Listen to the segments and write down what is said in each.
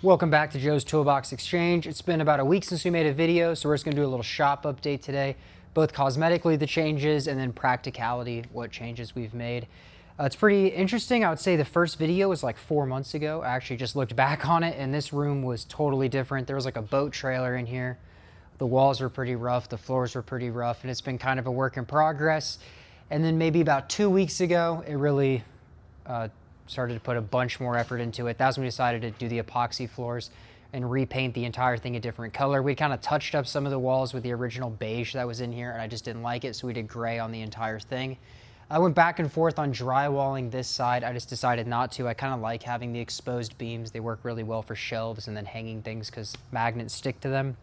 Welcome back to Joe's Toolbox Exchange. It's been about a week since we made a video, so we're just going to do a little shop update today, both cosmetically the changes and then practicality, what changes we've made. It's pretty interesting. I would say the first video was like 4 months ago. I actually just looked back on it and this room was totally different. There was like a boat trailer in here. The walls were pretty rough, the floors were pretty rough, and it's been kind of a work in progress. And then maybe about 2 weeks ago, it really started to put a bunch more effort into it. That's when we decided to do the epoxy floors and repaint the entire thing a different color. We kind of touched up some of the walls with the original beige that was in here, and I just didn't like it, so we did gray on the entire thing. I went back and forth on drywalling this side. I just decided not to. I kind of like having the exposed beams. They work really well for shelves and then hanging things because magnets stick to them.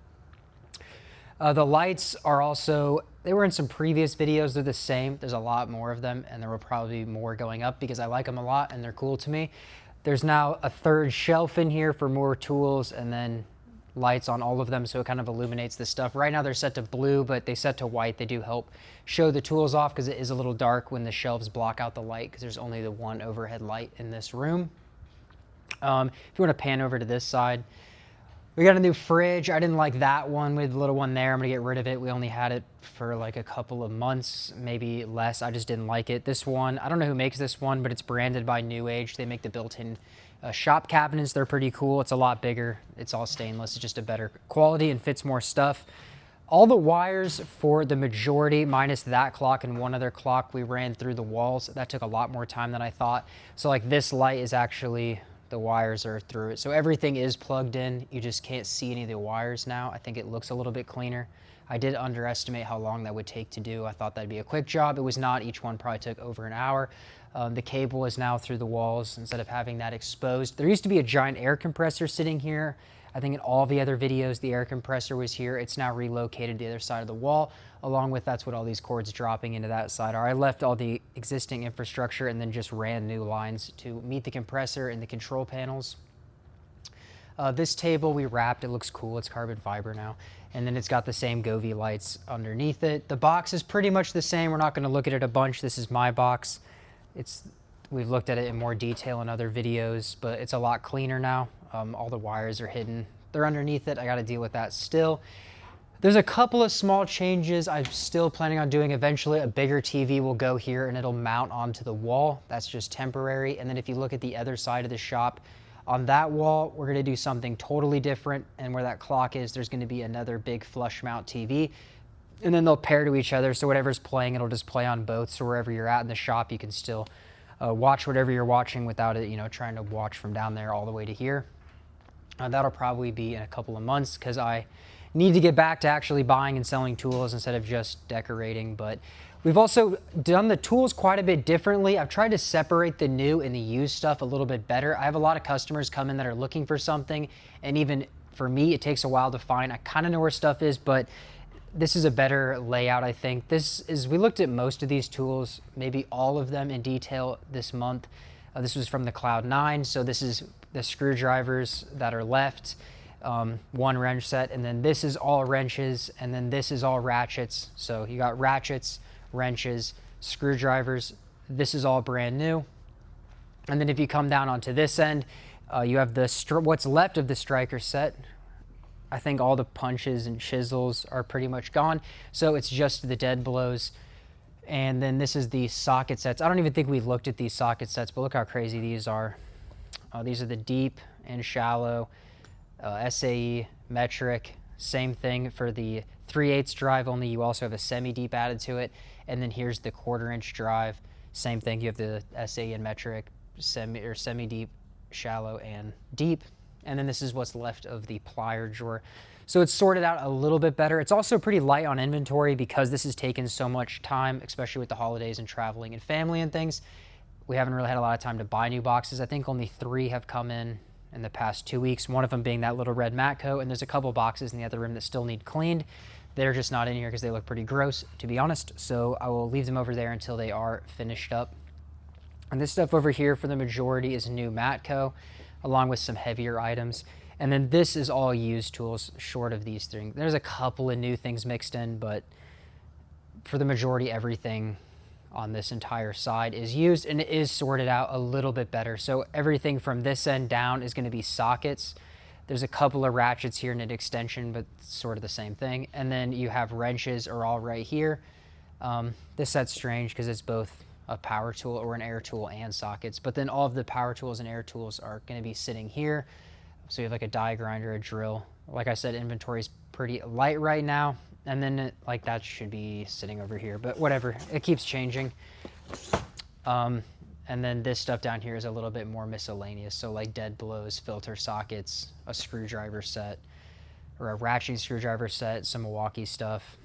The lights are also, they were in some previous videos, they're the same. There's a lot more of them, and there will probably be more going up because I like them a lot and they're cool to me. There's now a third shelf in here for more tools and then lights on all of them, so it kind of illuminates the stuff. Right now they're set to blue, but they set to white. They do help show the tools off because it is a little dark when the shelves block out the light because there's only the one overhead light in this room. If you want to pan over to this side, we got a new fridge. I didn't like that one with the little one there. I'm gonna get rid of it. We only had it for like a couple of months, maybe less. I just didn't like it. This one, I don't know who makes this one, but it's branded by New Age. They make the built-in shop cabinets. They're pretty cool. It's a lot bigger. It's all stainless. It's just a better quality and fits more stuff. All the wires for the majority, minus that clock and one other clock, we ran through the walls. That took a lot more time than I thought. So like this light is actually, the wires are through it. So everything is plugged in. You just can't see any of the wires now. I think it looks a little bit cleaner. I did underestimate how long that would take to do. I thought that'd be a quick job. It was not. Each one probably took over an hour. The cable is now through the walls instead of having that exposed. There used to be a giant air compressor sitting here. I think in all the other videos, the air compressor was here. It's now relocated to the other side of the wall. Along with that's what all these cords dropping into that side are. I left all the existing infrastructure and then just ran new lines to meet the compressor and the control panels. This table we wrapped. It looks cool. It's carbon fiber now. And then it's got the same Govee lights underneath it. The box is pretty much the same. We're not going to look at it a bunch. This is my box. We've looked at it in more detail in other videos, but it's a lot cleaner now. All the wires are hidden. They're underneath it. I got to deal with that still. There's a couple of small changes I'm still planning on doing. Eventually, a bigger TV will go here and it'll mount onto the wall. That's just temporary. And then if you look at the other side of the shop, on that wall, we're going to do something totally different. And where that clock is, there's going to be another big flush mount TV. And then they'll pair to each other. So whatever's playing, it'll just play on both. So wherever you're at in the shop, you can still watch whatever you're watching without it, trying to watch from down there all the way to here. That'll probably be in a couple of months because I need to get back to actually buying and selling tools instead of just decorating. But we've also done the tools quite a bit differently. I've tried to separate the new and the used stuff a little bit better. I have a lot of customers come in that are looking for something, and even for me, it takes a while to find. I kind of know where stuff is, but this is a better layout, I think. We looked at most of these tools, maybe all of them in detail this month. This was from the Cloud 9, so this is the screwdrivers that are left. One wrench set, and then this is all wrenches, and then this is all ratchets. So you got ratchets, wrenches, screwdrivers. This is all brand new. And then if you come down onto this end, you have what's left of the striker set. I think all the punches and chisels are pretty much gone. So it's just the dead blows. And then this is the socket sets. I don't even think we looked at these socket sets, but look how crazy these are. These are the deep and shallow. SAE, metric, same thing for the 3/8 drive, only you also have a semi-deep added to it. And then here's the 1/4 inch drive. Same thing, you have the SAE and metric, semi-deep, shallow, and deep. And then this is what's left of the plier drawer. So it's sorted out a little bit better. It's also pretty light on inventory because this has taken so much time, especially with the holidays and traveling and family and things. We haven't really had a lot of time to buy new boxes. I think only 3 have come in the past 2 weeks, one of them being that little red Matco, and there's a couple boxes in the other room that still need cleaned. They're just not in here because they look pretty gross, to be honest, so I will leave them over there until they are finished up. And this stuff over here for the majority is new Matco, along with some heavier items. And then this is all used tools short of these things. There's a couple of new things mixed in, but for the majority, everything on this entire side is used, and it is sorted out a little bit better. So everything from this end down is going to be sockets. There's a couple of ratchets here and an extension, but sort of the same thing. And then you have wrenches are all right here. This set's strange because it's both a power tool or an air tool and sockets, but then all of the power tools and air tools are going to be sitting here. So you have like a die grinder, a drill. Like I said, inventory is pretty light right now. And then like that should be sitting over here, but whatever, it keeps changing. And then this stuff down here is a little bit more miscellaneous. So like dead blows, filter sockets, a screwdriver set, or a ratcheting screwdriver set, some Milwaukee stuff.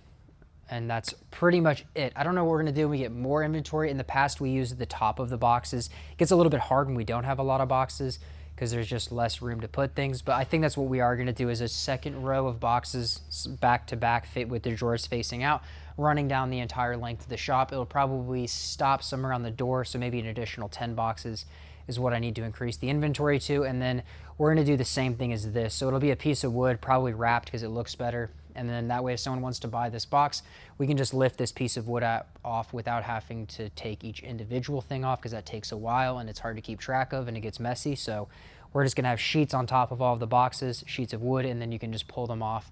And that's pretty much it. I don't know what we're gonna do when we get more inventory. In the past, we used the top of the boxes. It gets a little bit hard when we don't have a lot of boxes because there's just less room to put things. But I think that's what we are gonna do, is a second row of boxes back to back, fit with the drawers facing out, running down the entire length of the shop. It'll probably stop somewhere on the door, so maybe an additional 10 boxes is what I need to increase the inventory to. And then we're gonna do the same thing as this. So it'll be a piece of wood, probably wrapped because it looks better. And then that way, if someone wants to buy this box, we can just lift this piece of wood off without having to take each individual thing off, because that takes a while and it's hard to keep track of and it gets messy. So we're just gonna have sheets on top of all of the boxes, sheets of wood, and then you can just pull them off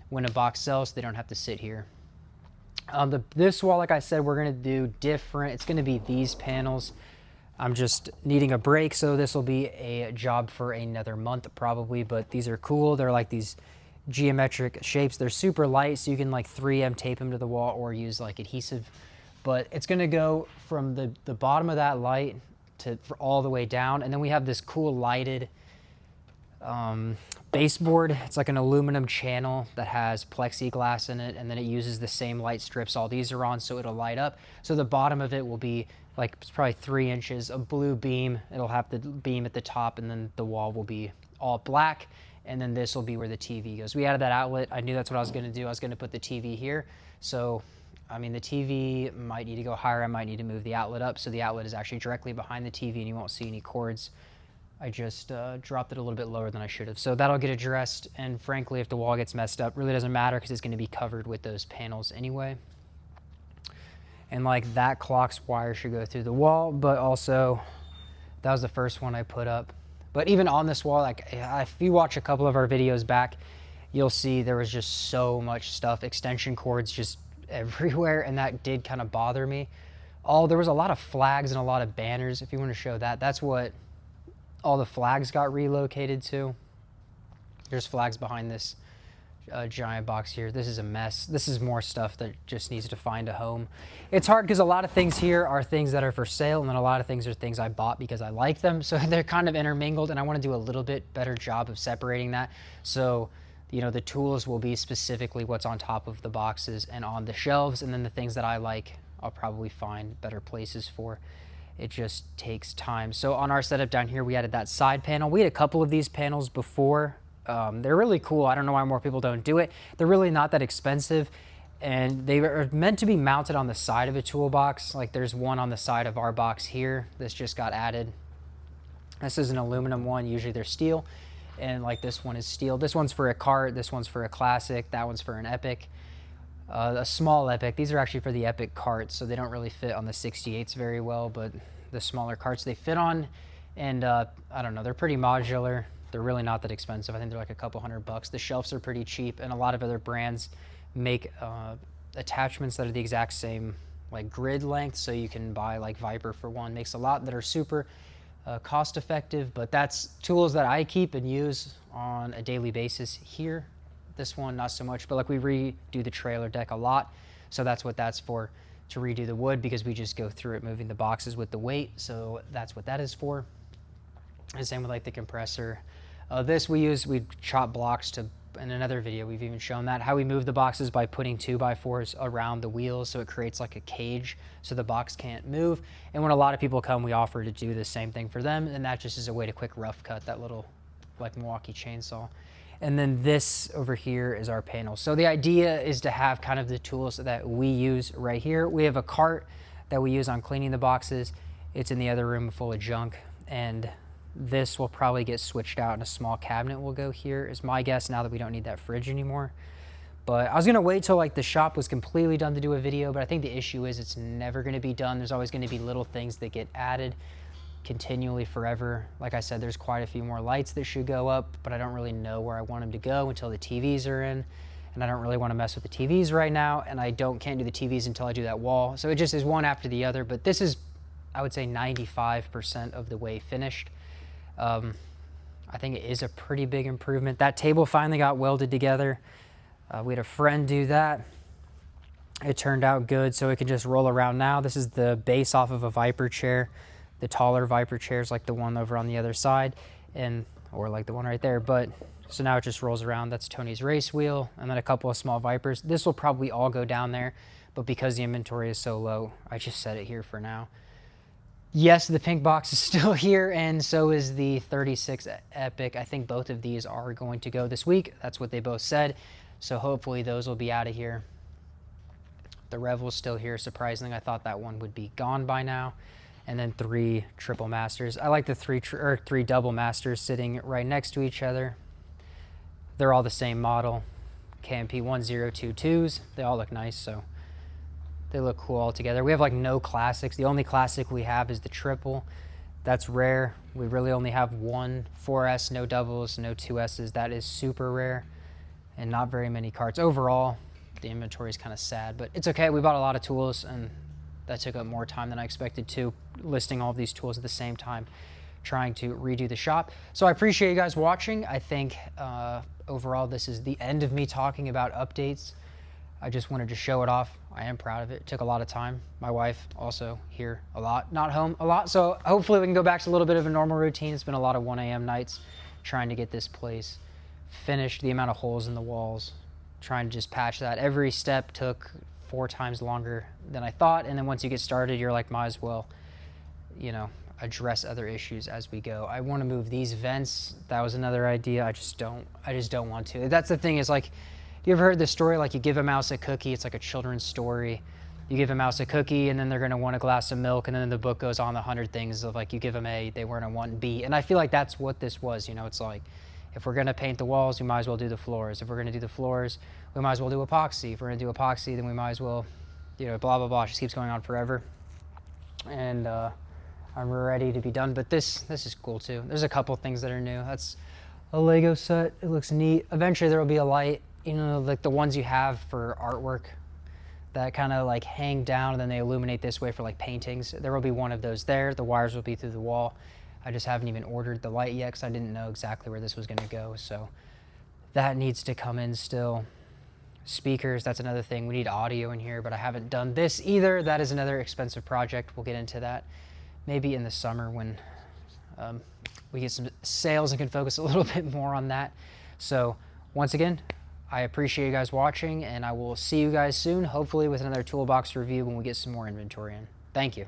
when a box sells so they don't have to sit here. This wall, like I said, we're gonna do different. It's gonna be these panels. I'm just needing a break, so this will be a job for another month probably, but these are cool. They're like these geometric shapes. They're super light, so you can like 3M tape them to the wall or use like adhesive. But it's gonna go from the bottom of that light to all the way down. And then we have this cool lighted baseboard. It's like an aluminum channel that has plexiglass in it, and then it uses the same light strips all these are on, so it'll light up. So the bottom of it will be like, it's probably 3 inches, a blue beam. It'll have the beam at the top, and then the wall will be all black. And then this will be where the TV goes. We added that outlet. I knew that's what I was gonna do. I was gonna put the TV here. So, I mean, the TV might need to go higher. I might need to move the outlet up. So the outlet is actually directly behind the TV and you won't see any cords. I just dropped it a little bit lower than I should have. So that'll get addressed. And frankly, if the wall gets messed up, really doesn't matter because it's gonna be covered with those panels anyway. And like that clock's wire should go through the wall, but also that was the first one I put up. But even on this wall, like if you watch a couple of our videos back, you'll see there was just so much stuff, extension cords just everywhere, and that did kind of bother me. There was a lot of flags and a lot of banners. If you want to show that, that's what all the flags got relocated to. There's flags behind this giant box here. This is a mess. This is more stuff that just needs to find a home. It's hard because a lot of things here are things that are for sale, and then a lot of things are things I bought because I like them. So they're kind of intermingled, and I want to do a little bit better job of separating that. So, you know, the tools will be specifically what's on top of the boxes and on the shelves, and then the things that I like, I'll probably find better places for. It just takes time. So on our setup down here, we added that side panel. We had a couple of these panels before. They're really cool. I don't know why more people don't do it. They're really not that expensive, and they are meant to be mounted on the side of a toolbox. Like there's one on the side of our box here. This just got added. This is an aluminum one. Usually they're steel, and like this one is steel. This one's for a cart. This one's for a classic. That one's for an epic. A small epic. These are actually for the epic carts, so they don't really fit on the 68s very well, but the smaller carts they fit on. And I don't know, they're pretty modular. They're really not that expensive. I think they're like a couple $100. The shelves are pretty cheap, and a lot of other brands make attachments that are the exact same like grid length, so you can buy like Viper for one. Makes a lot that are super cost effective, but that's tools that I keep and use on a daily basis here. This one, not so much, but like we redo the trailer deck a lot, so that's what that's for, to redo the wood, because we just go through it moving the boxes with the weight, so that's what that is for. And same with like the compressor. This we chop blocks to, in another video we've even shown that, how we move the boxes by putting 2x4s around the wheels, so it creates like a cage so the box can't move. And when a lot of people come, we offer to do the same thing for them, and that just is a way to quick rough cut that little like Milwaukee chainsaw. And then this over here is our panel. So the idea is to have kind of the tools that we use right here. We have a cart that we use on cleaning the boxes. It's in the other room full of junk, and this will probably get switched out and a small cabinet will go here, is my guess, now that we don't need that fridge anymore. But I was gonna wait till like the shop was completely done to do a video, but I think the issue is it's never gonna be done. There's always gonna be little things that get added. continually forever. Like I said, there's quite a few more lights that should go up, but I don't really know where I want them to go until the TVs are in, and I don't really want to mess with the TVs right now, and I can't do the TVs until I do that wall. So it just is one after the other, but this is, I would say, 95% of the way finished. I think it is a pretty big improvement. That table finally got welded together. We had a friend do that. It turned out good, so it can just roll around now. This is the base off of a Viper chair. The taller Viper chairs like the one over on the other side, or like the one right there. But so now it just rolls around. That's Tony's race wheel, and then a couple of small Vipers. This will probably all go down there, but because the inventory is so low, I just set it here for now. Yes, the pink box is still here, and so is the 36 Epic. I think both of these are going to go this week. That's what they both said. So hopefully those will be out of here. The Revel's still here, surprisingly. I thought that one would be gone by now. And then 3 triple masters. I like the 3 double masters sitting right next to each other. They're all the same model. KMP 1022s. They all look nice, so they look cool all together. We have like no classics. The only classic we have is the triple. That's rare. We really only have one 4S, no doubles, no 2Ss. That is super rare, and not very many carts. Overall, the inventory is kind of sad, but it's okay. We bought a lot of tools, and that took up more time than I expected to, listing all of these tools at the same time, trying to redo the shop. So I appreciate you guys watching. I think overall this is the end of me talking about updates. I just wanted to show it off. I am proud of it. It took a lot of time. My wife also here a lot, not home a lot. So hopefully we can go back to a little bit of a normal routine. It's been a lot of 1 a.m. nights trying to get this place finished. The amount of holes in the walls, trying to just patch that. Every step took 4 times longer than I thought, and then once you get started, you're like, might as well, you know, address other issues as we go. I want to move these vents. That was another idea. I just don't want to. That's the thing, is like, you ever heard this story, like you give a mouse a cookie, it's like a children's story. You give a mouse a cookie and then they're gonna want a glass of milk, and then the book goes on the 100 things of like, you give them A, they were gonna want B. And I feel like that's what this was, you know. It's like, if we're gonna paint the walls, we might as well do the floors. If we're gonna do the floors, we might as well do epoxy. If we're gonna do epoxy, then we might as well, you know, blah, blah, blah. It just keeps going on forever. And I'm ready to be done, but this is cool too. There's a couple things that are new. That's a Lego set. It looks neat. Eventually there will be a light, you know, like the ones you have for artwork that kind of like hang down and then they illuminate this way for like paintings. There will be one of those there. The wires will be through the wall. I just haven't even ordered the light yet because I didn't know exactly where this was going to go. So that needs to come in still. Speakers, that's another thing. We need audio in here, but I haven't done this either. That is another expensive project. We'll get into that maybe in the summer when we get some sales and can focus a little bit more on that. So once again, I appreciate you guys watching, and I will see you guys soon, hopefully with another Toolbox review when we get some more inventory in. Thank you.